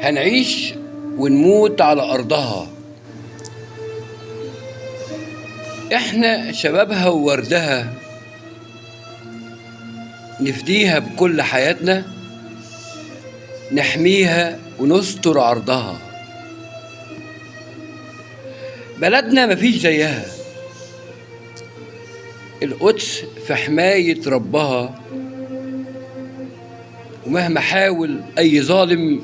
هنعيش ونموت على أرضها، إحنا شبابها ووردها، نفديها بكل حياتنا، نحميها ونستر عرضها. بلدنا مفيش زيها، القدس في حماية ربها، ومهما حاول أي ظالم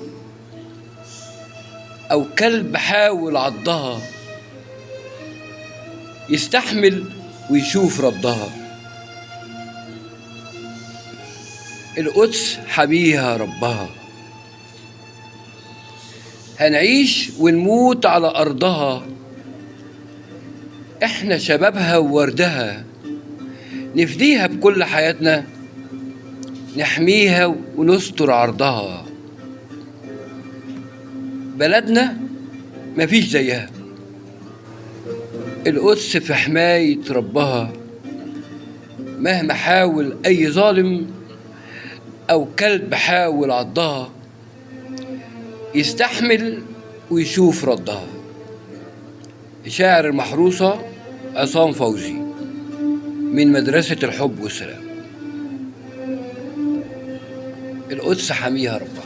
أو كلب حاول عضها، يستحمل ويشوف ردها. القدس حميها ربها، هنعيش ونموت على أرضها، إحنا شبابها ووردها، نفديها بكل حياتنا، نحميها ونستر عرضها. بلدنا مفيش زيها، القدس في حماية ربها، مهما حاول أي ظالم أو كلب حاول عضها، يستحمل ويشوف ردها. شاعر المحروسة عصام فوزي من مدرسة الحب والسلام. القدس حميها ربها.